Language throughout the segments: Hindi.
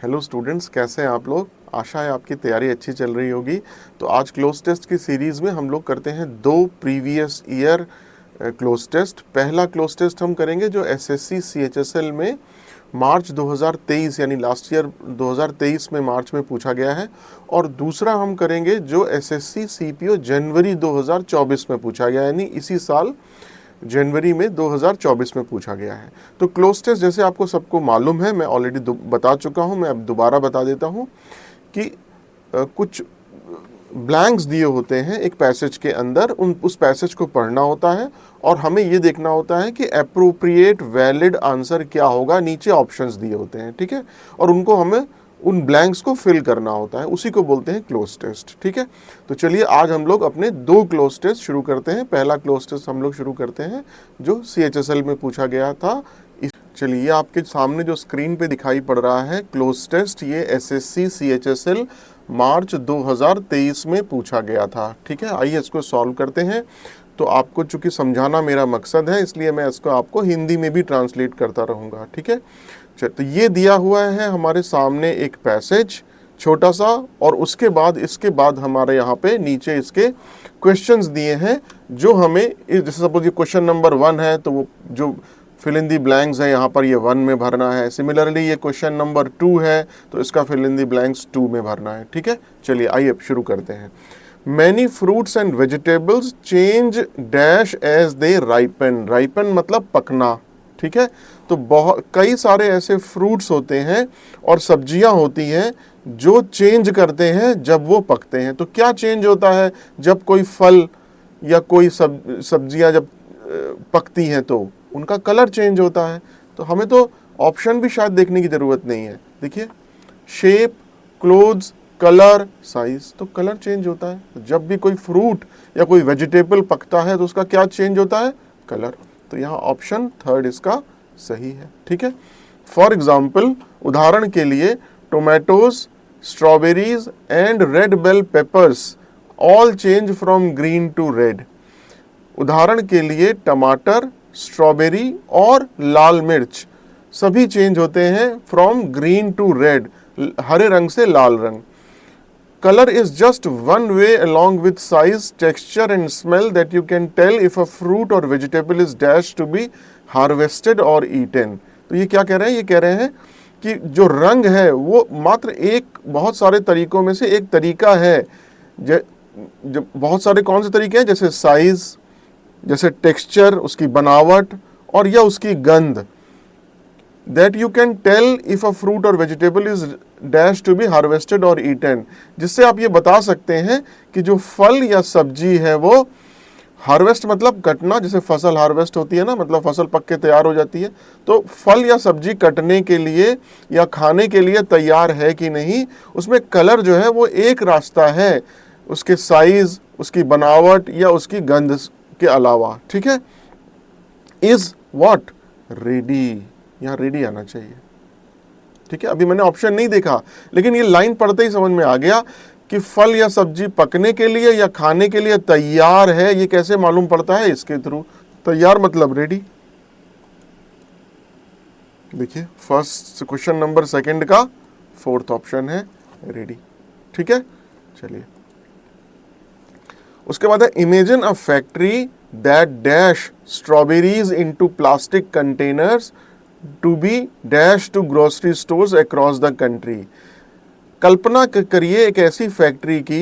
हेलो स्टूडेंट्स, कैसे हैं आप लोग। आशा है आपकी तैयारी अच्छी चल रही होगी। तो आज क्लोज टेस्ट की सीरीज़ में हम लोग करते हैं 2 प्रीवियस ईयर क्लोज टेस्ट। पहला क्लोज टेस्ट हम करेंगे जो एसएससी सीएचएसएल में मार्च 2023 यानी लास्ट ईयर 2023 में मार्च में पूछा गया है, और दूसरा हम करेंगे जो एसएससी सीपीओ जनवरी 2024 में पूछा गया, यानी इसी साल जनवरी में 2024 में पूछा गया है। तो क्लोज टेस्ट जैसे आपको सबको मालूम है, मैं ऑलरेडी बता चुका हूं, मैं अब दोबारा बता देता हूं कि कुछ ब्लैंक्स दिए होते हैं एक पैसेज के अंदर, उस पैसेज को पढ़ना होता है और हमें ये देखना होता है कि एप्रोप्रिएट वैलिड आंसर क्या होगा। नीचे ऑप्शंस दिए होते हैं, ठीक है, और उनको हमें उन ब्लैंक्स को फिल करना होता है, उसी को बोलते हैं क्लोज टेस्ट, ठीक है। तो चलिए आज हम लोग अपने 2 क्लोज टेस्ट शुरू करते हैं। पहला क्लोज टेस्ट हम लोग शुरू करते हैं जो सीएचएसएल में पूछा गया था। चलिए, ये आपके सामने जो स्क्रीन पे दिखाई पड़ रहा है क्लोज टेस्ट, ये एसएससी सीएचएसएल मार्च 2023 में पूछा गया था, ठीक है। आइए इसको सॉल्व करते हैं। तो आपको चूंकि समझाना मेरा मकसद है, इसलिए मैं इसको आपको हिंदी में भी ट्रांसलेट करता रहूँगा, ठीक है। तो ये दिया हुआ है हमारे सामने एक पैसेज छोटा सा, और उसके बाद इसके बाद हमारे यहाँ पे नीचे इसके क्वेश्चंस दिए हैं जो हमें, जैसे सपोज ये क्वेश्चन नंबर 1 है तो वो जो फिल इन दी ब्लैंक्स है यहाँ पर ये 1 में भरना है। सिमिलरली ये क्वेश्चन नंबर 2 है तो इसका फिल इन दी ब्लैंक्स 2 में भरना है, ठीक है। चलिए आइए शुरू करते हैं। Many fruits and vegetables change dash as they ripen. Ripen मतलब पकना, ठीक है। तो बहुत कई सारे ऐसे फ्रूट्स होते हैं और सब्जियां होती हैं जो चेंज करते हैं जब वो पकते हैं। तो क्या चेंज होता है जब कोई फल या कोई सब्जियां जब पकती हैं तो उनका कलर चेंज होता है। तो हमें तो ऑप्शन भी शायद देखने की जरूरत नहीं है। देखिए, शेप, क्लोथ्स, कलर, साइज, तो कलर चेंज होता है। जब भी कोई फ्रूट या कोई वेजिटेबल पकता है तो उसका क्या चेंज होता है? कलर। तो यहाँ ऑप्शन 3 इसका सही है, ठीक है। फॉर एग्जाम्पल, उदाहरण के लिए, tomatoes, strawberries and red bell peppers all change from green to red. उदाहरण के लिए टमाटर, स्ट्रॉबेरी और लाल मिर्च सभी चेंज होते हैं फ्रॉम ग्रीन टू रेड, हरे रंग से लाल रंग। Color is just one way along with size, texture and smell that you can tell if a fruit or vegetable is dashed to be harvested or eaten. तो ये क्या कह रहे हैं? ये कह रहे हैं कि जो रंग है वो मात्र एक बहुत सारे तरीकों में से एक तरीका है। जो बहुत सारे कौन से तरीके हैं? जैसे साइज, जैसे टेक्सचर, उसकी बनावट और या उसकी गंध। That you can tell if a fruit or vegetable is dashed to be harvested or eaten, जिससे आप ये बता सकते हैं कि जो फल या सब्जी है वो हार्वेस्ट मतलब कटना, जैसे फसल हार्वेस्ट होती है ना, मतलब फसल पक के तैयार हो जाती है। तो फल या सब्जी कटने के लिए या खाने के लिए तैयार है कि नहीं, उसमें कलर जो है वो एक रास्ता है, उसके साइज, उसकी बनावट या उसकी गंध के अलावा, ठीक है। Is what? रेडी। यहाँ रेडी आना चाहिए, ठीक है। अभी मैंने ऑप्शन नहीं देखा, लेकिन ये लाइन पढ़ते ही समझ में आ गया कि फल या सब्जी पकने के लिए या खाने के लिए तैयार है। ये कैसे मालूम पड़ता है? इसके थ्रू। तैयार मतलब रेडी। देखिए, फर्स्ट क्वेश्चन नंबर 2 का 4th ऑप्शन है रेडी, ठीक है। चलिए, उसके बाद है imagine a factory that dash strawberries into plastic containers to be dash to grocery stores across the country. कल्पना करिए एक ऐसी फैक्ट्री की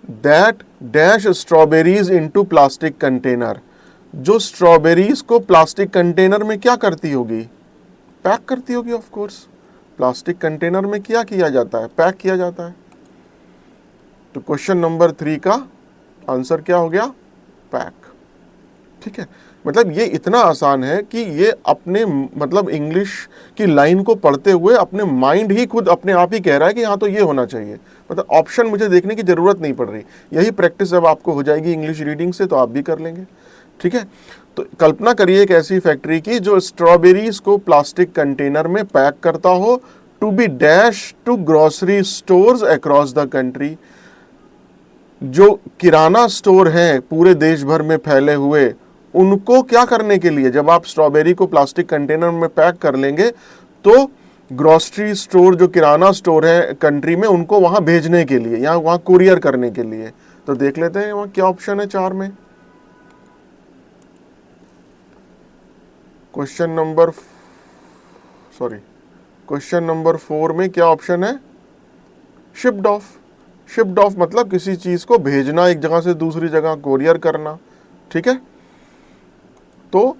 that dash strawberries into plastic container, जो स्ट्रॉबेरीज को प्लास्टिक कंटेनर में क्या करती होगी? पैक करती होगी, ऑफ कोर्स। प्लास्टिक कंटेनर में क्या किया जाता है? पैक किया जाता है। तो क्वेश्चन नंबर 3 का आंसर क्या हो गया? पैक, ठीक है। मतलब ये इतना आसान है कि ये अपने मतलब इंग्लिश की लाइन को पढ़ते हुए अपने माइंड ही खुद अपने आप ही कह रहा है कि हाँ तो ये होना चाहिए। मतलब ऑप्शन मुझे देखने की जरूरत नहीं पड़ रही। यही प्रैक्टिस जब आपको हो जाएगी इंग्लिश रीडिंग से तो आप भी कर लेंगे, ठीक है। तो कल्पना करिए एक ऐसी फैक्ट्री की जो स्ट्रॉबेरीज को प्लास्टिक कंटेनर में पैक करता हो, to be dash to grocery stores across the country. जो किराना स्टोर हैं पूरे देश भर में फैले हुए, उनको क्या करने के लिए, जब आप स्ट्रॉबेरी को प्लास्टिक कंटेनर में पैक कर लेंगे तो ग्रोसरी स्टोर जो किराना स्टोर है कंट्री में, उनको वहां भेजने के लिए या वहां कुरियर करने के लिए। तो देख लेते हैं वहां क्या ऑप्शन है 4 में। क्वेश्चन नंबर 4 में क्या ऑप्शन है? Shipped of. शिप्ड ऑफ मतलब किसी चीज को भेजना एक जगह से दूसरी जगह, कोरियर करना। ठीक है, तो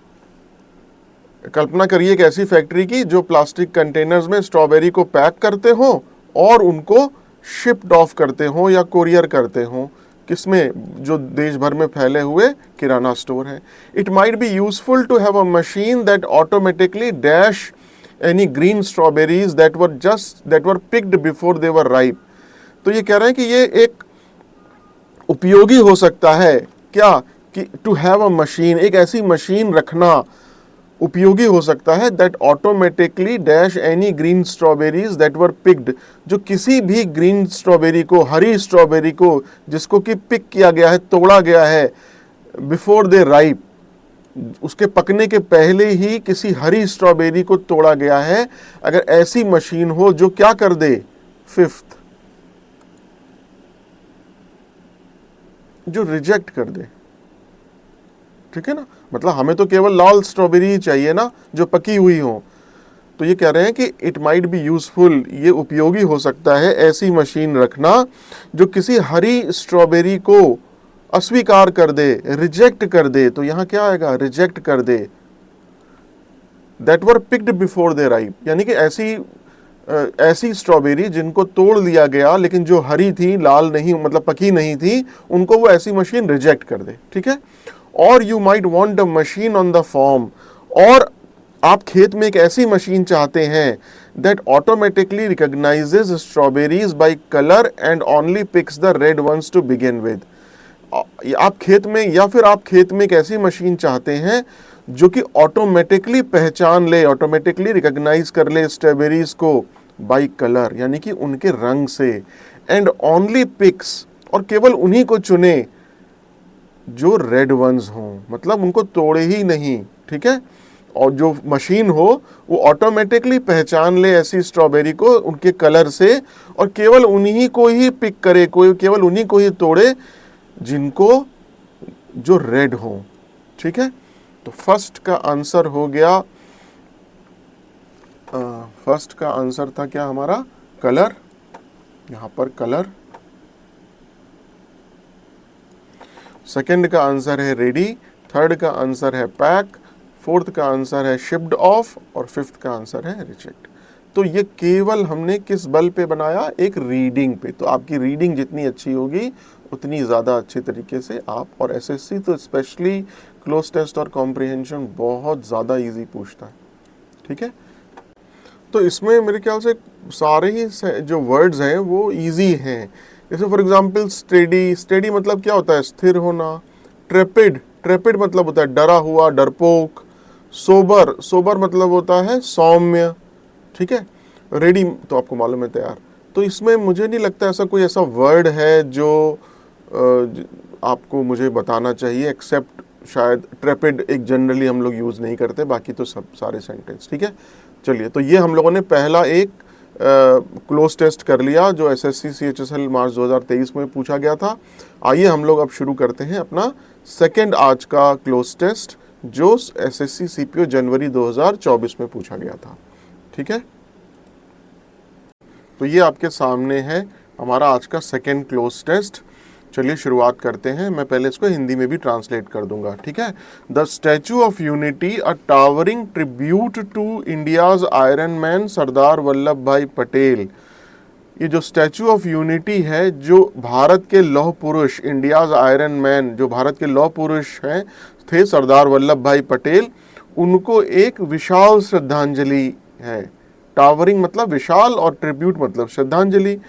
कल्पना करिए एक ऐसी फैक्ट्री की जो प्लास्टिक कंटेनर्स में स्ट्रॉबेरी को पैक करते हो और उनको शिप्ड ऑफ करते हो या कोरियर करते हो, किसमें? जो देश भर में फैले हुए किराना स्टोर हैं। It might be useful to have a machine that automatically dash any green strawberries that were picked before they were ripe. तो ये कह रहे हैं कि ये एक उपयोगी हो सकता है क्या, कि टू हैव अ मशीन, एक ऐसी मशीन रखना उपयोगी हो सकता है that automatically dash any green strawberries that were picked, जो किसी भी ग्रीन स्ट्रॉबेरी को, हरी स्ट्रॉबेरी को जिसको कि पिक किया गया है, तोड़ा गया है, बिफोर दे राइप, उसके पकने के पहले ही किसी हरी स्ट्रॉबेरी को तोड़ा गया है, अगर ऐसी मशीन हो जो क्या कर दे? 5th, जो रिजेक्ट कर दे। ठीक है ना, मतलब हमें तो केवल लाल स्ट्रॉबेरी ही चाहिए ना, जो पकी हुई हो। तो ये कह रहे हैं कि इट माइट बी यूजफुल, ये उपयोगी हो सकता है ऐसी मशीन रखना जो किसी हरी स्ट्रॉबेरी को अस्वीकार कर दे, रिजेक्ट कर दे। तो यहां क्या आएगा? रिजेक्ट कर दे। That were picked before they ripe, यानी कि ऐसी स्ट्रॉबेरी जिनको तोड़ लिया गया लेकिन जो हरी थी, लाल नहीं, मतलब पकी नहीं थी, उनको वो ऐसी मशीन रिजेक्ट कर दे। ठीक है, और you might want a machine on the farm, और आप खेत में एक ऐसी मशीन चाहते हैं that automatically recognises strawberries by colour and only picks the red ones to begin with. आप खेत में, या फिर आप खेत में एक ऐसी मशीन चाहते हैं जो कि ऑटोमेटिकली पहचान ले, ऑटोमेटिकली रिकॉग्नाइज कर ले स्ट्रॉबेरीज को बाय कलर, यानी कि उनके रंग से, एंड ओनली पिक्स, और केवल उन्हीं को चुने जो रेड वंस हों, मतलब उनको तोड़े ही नहीं। ठीक है, और जो मशीन हो वो ऑटोमेटिकली पहचान ले ऐसी स्ट्रॉबेरी को उनके कलर से, और केवल उन्हीं को ही पिक करे, कोई केवल उन्हीं को ही तोड़े जिनको, जो रेड हो। ठीक है, तो फर्स्ट का आंसर हो गया, फर्स्ट का आंसर था क्या हमारा? कलर, यहां पर कलर। सेकंड का आंसर है रेडी, थर्ड का आंसर है पैक, फोर्थ का आंसर है शिप्ड ऑफ, और फिफ्थ का आंसर है रिजेक्ट। तो ये केवल हमने किस बल पे बनाया? एक रीडिंग पे। तो आपकी रीडिंग जितनी अच्छी होगी उतनी ज़्यादा अच्छे तरीके से आप, और एसएससी तो स्पेशली क्लोज टेस्ट और कॉम्प्रिहेंशन बहुत ज़्यादा इजी पूछता है। ठीक है, तो इसमें मेरे ख्याल से सारे ही जो वर्ड्स हैं वो इजी हैं। जैसे फॉर एग्जांपल स्टेडी, स्टेडी मतलब क्या होता है? स्थिर होना। ट्रेपिड, ट्रेपिड मतलब होता है डरा हुआ, डरपोक। सोबर, सोबर मतलब होता है सौम्य। ठीक है, रेडी तो आपको मालूम है, तैयार। तो इसमें मुझे नहीं लगता ऐसा कोई ऐसा वर्ड है जो आपको मुझे बताना चाहिए, एक्सेप्ट शायद ट्रेपिड एक जनरली हम लोग यूज़ नहीं करते, बाकी तो सब सारे सेंटेंस। ठीक है, चलिए, तो ये हम लोगों ने पहला एक क्लोज टेस्ट कर लिया जो एसएससी CHSL मार्च 2023 में पूछा गया था। आइए हम लोग अब शुरू करते हैं अपना सेकंड आज का क्लोज टेस्ट जो एसएससी CPO जनवरी 2024 में पूछा गया था। ठीक है, तो ये आपके सामने है हमारा आज का सेकंड क्लोज टेस्ट। चलिए शुरुआत करते हैं। मैं पहले इसको हिंदी में भी ट्रांसलेट कर दूंगा। ठीक है, the Statue of Unity, a towering tribute to India's iron man Sardar Vallabhbhai Patel. ये जो स्टैचू ऑफ यूनिटी है, जो भारत के लौह पुरुष, इंडियाज आयरन मैन, जो भारत के लौह पुरुष हैं थे सरदार वल्लभ भाई पटेल, उनको एक विशाल श्रद्धांजलि है। टावरिंग मतलब विशाल और ट्रिब्यूट मतलब श्रद्धांजलि।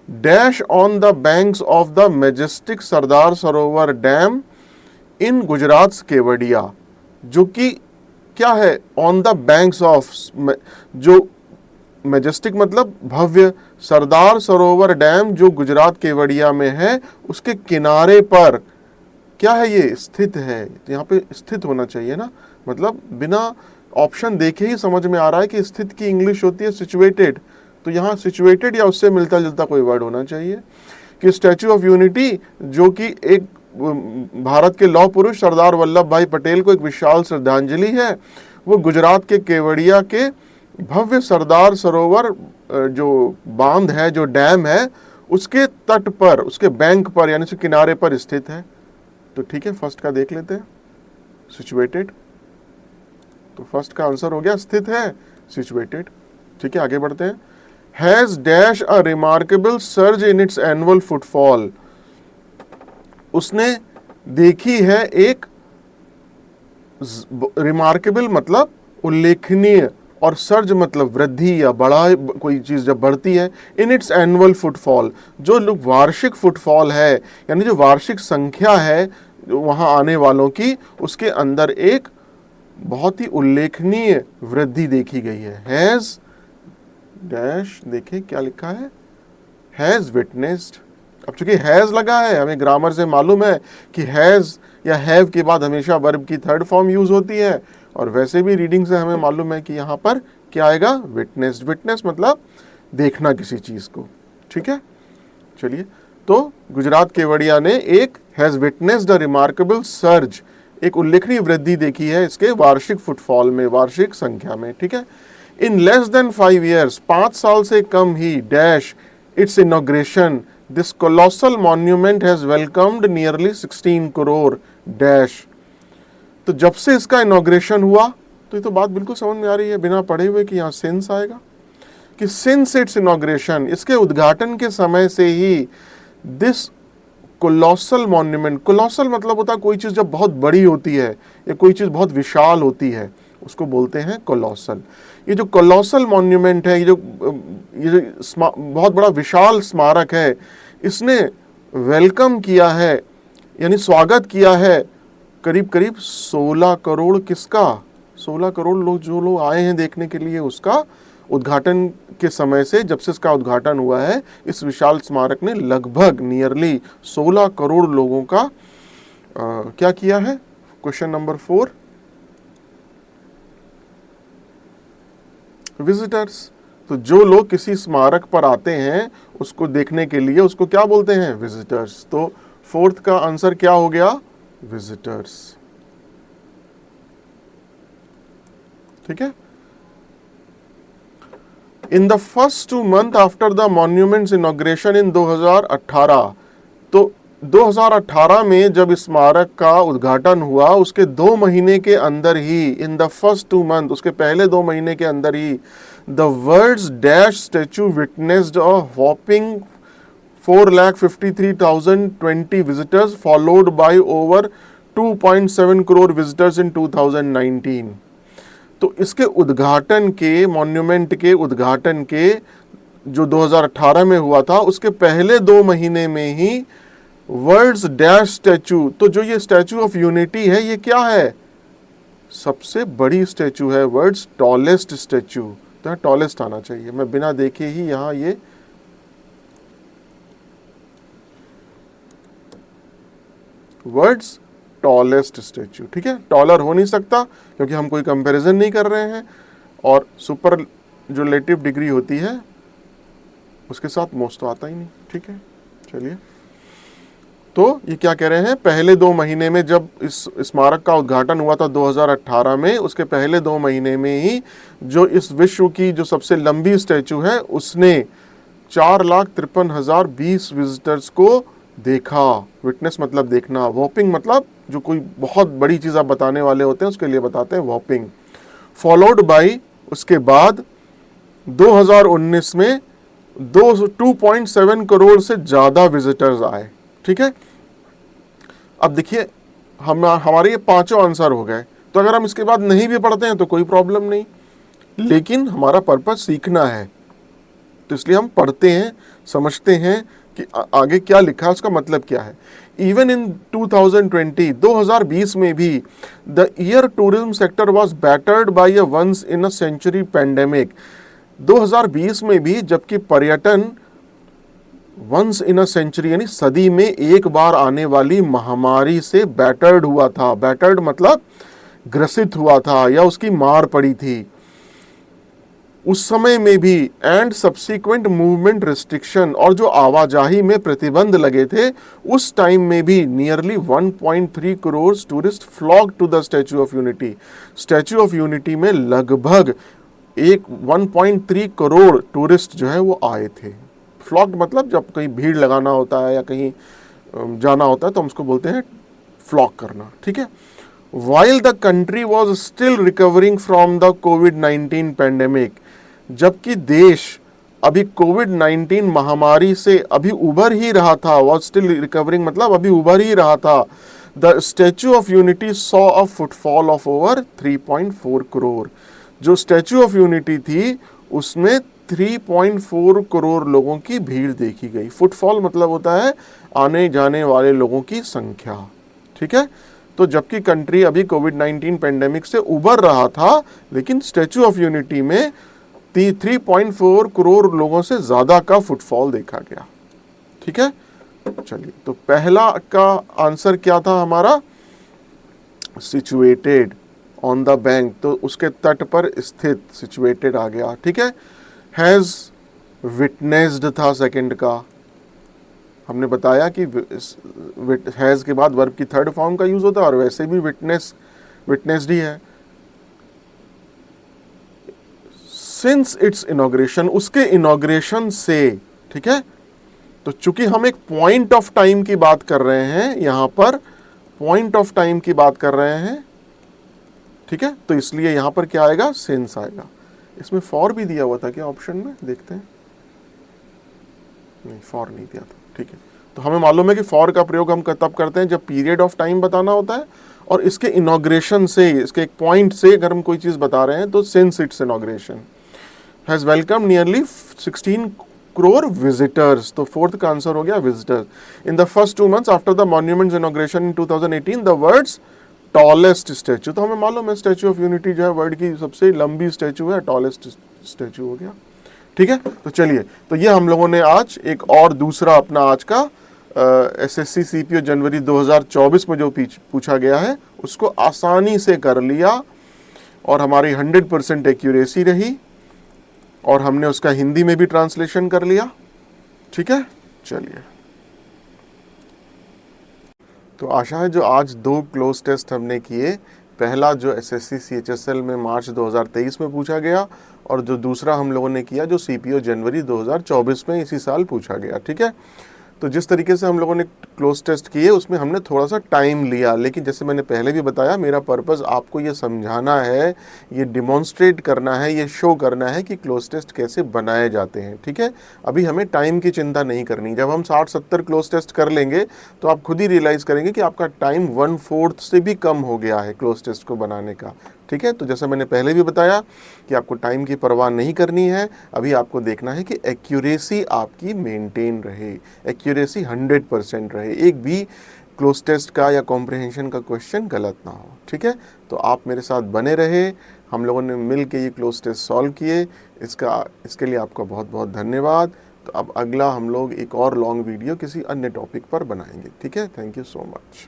Dash on the banks of the majestic Sardar Sarovar dam in Gujarat Kevadia, जो कि क्या है? ऑन द बैंक्स ऑफ, जो मैजेस्टिक मतलब भव्य, सरदार सरोवर डैम जो गुजरात केवडिया में है, उसके किनारे पर क्या है? ये स्थित है। तो यहाँ पे स्थित होना चाहिए ना, मतलब बिना ऑप्शन देखे ही समझ में आ रहा है कि स्थित की इंग्लिश होती है सिचुएटेड, तो यहाँ सिचुएटेड या उससे मिलता जुलता कोई वर्ड होना चाहिए। कि स्टैच्यू ऑफ यूनिटी जो कि एक भारत के लौह पुरुष सरदार वल्लभ भाई पटेल को एक विशाल श्रद्धांजलि है, वो गुजरात के केवड़िया के भव्य सरदार सरोवर जो बांध है, जो डैम है, उसके तट पर, उसके बैंक पर यानी किनारे पर स्थित है। तो ठीक है, फर्स्ट का देख लेते हैं, सिचुएटेड। तो फर्स्ट का आंसर हो गया स्थित है, सिचुएटेड। ठीक है, आगे बढ़ते हैं। Has dash a remarkable surge in its annual footfall, उसने देखी है एक रिमार्केबल मतलब उल्लेखनीय, और सर्ज मतलब वृद्धि या बड़ा, कोई चीज जब बढ़ती है, इन इट्स एनुअल फुटफॉल, जो लोग वार्षिक फुटफॉल है यानी जो वार्षिक संख्या है वहां आने वालों की, उसके अंदर एक बहुत ही उल्लेखनीय वृद्धि देखी गई है। हैज डैश, देखें क्या लिखा है, हैज विटनेस्ड। अब चूंकि हैज लगा है, हमें ग्रामर से मालूम है कि हैज या हैव के बाद हमेशा वर्ब की थर्ड फॉर्म यूज होती है, और वैसे भी रीडिंग से हमें मालूम है कि यहाँ पर क्या आएगा, विटनेस्ड। विटनेस मतलब देखना किसी चीज को। ठीक है, चलिए, तो गुजरात केवड़िया ने एक has witnessed a remarkable surge, एक उल्लेखनीय वृद्धि देखी है इसके वार्षिक फुटफॉल में, वार्षिक संख्या में। ठीक है, इन लेस देन 5 years, 5 साल से कम ही, dash it's inauguration, this colossal monument has welcomed nearly 16 crore dash. तो जब से इसका इनॉग्रेशन हुआ, तो ये तो बात बिल्कुल समझ में आ रही है बिना पढ़े हुए कि यहाँ सिंस आएगा, कि सिंस इट्स इनॉग्रेशन, इसके उद्घाटन के समय से ही, दिस कोलोसल मॉन्यूमेंट, कोलोसल मतलब होता है कोई चीज जब बहुत बड़ी होती है या कोई चीज बहुत विशाल होती है, उसको बोलते हैं कोलोसल। ये जो कोलोसल मॉन्यूमेंट है, ये जो बहुत बड़ा विशाल स्मारक है, इसने वेलकम किया है यानी स्वागत किया है करीब करीब 16 करोड़, किसका, 16 करोड़ लोग, जो लोग आए हैं देखने के लिए, उसका उद्घाटन के समय से, जब से इसका उद्घाटन हुआ है, इस विशाल स्मारक ने लगभग नियरली 16 करोड़ लोगों का क्या किया है। Question number 4, visitors. तो जो लोग किसी स्मारक पर आते हैं उसको देखने के लिए, उसको क्या बोलते हैं, विजिटर्स। तो फोर्थ का आंसर क्या हो गया, विजिटर्स। ठीक है, in the first 2 months after the monument's inauguration in 2018, तो 2018 में जब स्मारक का उद्घाटन हुआ, उसके 2 महीने के अंदर ही, इन द फर्स्ट 2 months, उसके पहले 2 महीने के अंदर ही, the world's dash statue witnessed a whopping 4,53,020 visitors, followed by over 2.7 crore visitors in 2019। तो इसके उद्घाटन के, मॉन्यूमेंट के उद्घाटन के जो 2018 में हुआ था, उसके पहले 2 महीने में ही वर्ल्ड्स डैश स्टैचू, तो जो ये स्टैचू ऑफ यूनिटी है, ये क्या है, सबसे बड़ी स्टैचू है, वर्ल्ड्स टॉलेस्ट स्टैचू। तो यहाँ टॉलेस्ट आना चाहिए, मैं बिना देखे ही यहाँ ये वर्ल्ड्स टॉलेस्ट स्टैचू। ठीक है, टॉलर हो नहीं सकता क्योंकि हम कोई कंपैरिजन नहीं कर रहे हैं, और सुपर जो रिलेटिव डिग्री होती है उसके साथ मोस्ट तो आता ही नहीं। ठीक है, चलिए, तो ये क्या कह रहे हैं, पहले 2 महीने में जब इस स्मारक का उद्घाटन हुआ था 2018 में, उसके पहले 2 महीने में ही जो इस विश्व की जो सबसे लंबी स्टैचू है, उसने 4,53,020 विजिटर्स को देखा। विटनेस मतलब देखना, वॉपिंग मतलब जो कोई बहुत बड़ी चीज आप बताने वाले होते हैं उसके लिए बताते हैं वॉपिंग। फॉलोड बाई, उसके बाद 2019 में 2.7 करोड़ से ज्यादा विजिटर्स आए। ठीक है, अब देखिए हमारे ये 5 आंसर हो गए, तो अगर हम इसके बाद नहीं भी पढ़ते हैं तो कोई प्रॉब्लम नहीं, लेकिन हमारा पर्पस सीखना है, तो इसलिए हम पढ़ते हैं, समझते हैं कि आगे क्या लिखा है, उसका मतलब क्या है। इवन इन 2020 में भी the year tourism sector was battered by a once in a century pandemic. 2020 में भी जबकि पर्यटन वंस इन अ सेंचुरी यानी सदी में एक बार आने वाली महामारी से बैटर्ड हुआ था। बैटर्ड मतलब ग्रसित हुआ था या उसकी मार पड़ी थी, उस समय में भी एंड सब्सिक्वेंट मूवमेंट रिस्ट्रिक्शन और जो आवाजाही में प्रतिबंध लगे थे, उस टाइम में भी nearly 1.3 crore tourist flock to the Statue of Unity. Statue of Unity में लगभग 1.3 करोड़ टूरिस्ट जो है वो आए थे। फ्लॉक मतलब जब कहीं भीड़ लगाना होता है या कहीं जाना होता है तो हम उसको बोलते हैं फ्लॉक करना, ठीक है। While the country was still recovering from the COVID-19 pandemic, जबकि देश अभी कोविड-19 महामारी से अभी उभर ही रहा था, was still recovering मतलब अभी उभर ही रहा था, the Statue of Unity saw a footfall of over 3.4 crore. जो स्टैच्यू ऑफ यूनिटी थी उसमें 3.4 करोड़ लोगों की भीड़ देखी गई। फुटफॉल मतलब होता है आने जाने वाले लोगों की संख्या, ठीक है। तो जबकि कंट्री अभी कोविड-19 पेंडेमिक से उबर रहा था, लेकिन स्टैच्यू ऑफ यूनिटी में 3.4 करोड़ लोगों से ज्यादा का फुटफॉल देखा गया, ठीक है। चलिए, तो पहला का आंसर क्या था हमारा, सिचुएटेड ऑन द बैंक, तो उसके तट पर स्थित, सिचुएटेड आ गया, ठीक है। हैज विटनेस्ड था सेकंड का, हमने बताया कि हैज के बाद वर्ब की थर्ड फॉर्म का यूज होता है और वैसे भी विटनेस्ड ही है। सिंस इट्स इनॉग्रेशन, उसके इनॉग्रेशन से, ठीक है। तो चूंकि हम एक पॉइंट ऑफ टाइम की बात कर रहे हैं, यहां पर पॉइंट ऑफ टाइम की बात कर रहे हैं, ठीक है, तो इसलिए यहां पर क्या आएगा, सिंस आएगा। इसमें फॉर भी दिया हुआ था क्या ऑप्शन में, देखते हैं, नहीं फॉर नहीं दिया था, ठीक है। तो हमें मालूम है कि फॉर का प्रयोग हम तब करते हैं जब पीरियड ऑफ टाइम बताना होता है, और इसके इनॉग्रेशन से, इसके एक पॉइंट से अगर हम कोई चीज बता रहे हैं तो since it's inauguration has welcome nearly 16 crore visitors, तो फोर्थ का आंसर हो गया visitors. In the first 2 months after the monument's inauguration in 2018 the words tallest statue, तो हमें मालूम है स्टैच्यू ऑफ यूनिटी जो है वर्ल्ड की सबसे लंबी स्टैच्यू है, टॉलेस्ट स्टैच्यू हो गया, ठीक है। तो चलिए, तो ये हम लोगों ने आज एक और दूसरा अपना आज का एसएससी सीपीओ जनवरी 2024 में जो पूछा गया है उसको आसानी से कर लिया, और हमारी 100% एक्यूरेसी रही, और हमने उसका हिंदी में भी ट्रांसलेशन कर लिया, ठीक है। चलिए, तो आशा है जो आज 2 क्लोज टेस्ट हमने किए, पहला जो एसएससी सीएचएसएल में मार्च 2023 में पूछा गया, और जो दूसरा हम लोगों ने किया जो सीपीओ जनवरी 2024 में इसी साल पूछा गया, ठीक है। तो जिस तरीके से हम लोगों ने क्लोज टेस्ट किए उसमें हमने थोड़ा सा टाइम लिया, लेकिन जैसे मैंने पहले भी बताया मेरा पर्पस आपको ये समझाना है, ये डिमॉन्स्ट्रेट करना है, ये शो करना है कि क्लोज टेस्ट कैसे बनाए जाते हैं, ठीक है। अभी हमें टाइम की चिंता नहीं करनी, जब हम 60-70 क्लोज टेस्ट कर लेंगे तो आप खुद ही रियलाइज़ करेंगे कि आपका टाइम 1/4 से भी कम हो गया है क्लोज टेस्ट को बनाने का, ठीक है। तो जैसा मैंने पहले भी बताया कि आपको टाइम की परवाह नहीं करनी है, अभी आपको देखना है कि एक्यूरेसी आपकी मेंटेन रहे, एक्यूरेसी 100% रहे, एक भी क्लोज टेस्ट का या कॉम्प्रिहेंशन का क्वेश्चन गलत ना हो, ठीक है। तो आप मेरे साथ बने रहे, हम लोगों ने मिल के ये क्लोज टेस्ट सॉल्व किए, इसके लिए आपका बहुत बहुत धन्यवाद। तो अब अगला हम लोग एक और लॉन्ग वीडियो किसी अन्य टॉपिक पर बनाएंगे, ठीक है। Thank you so much.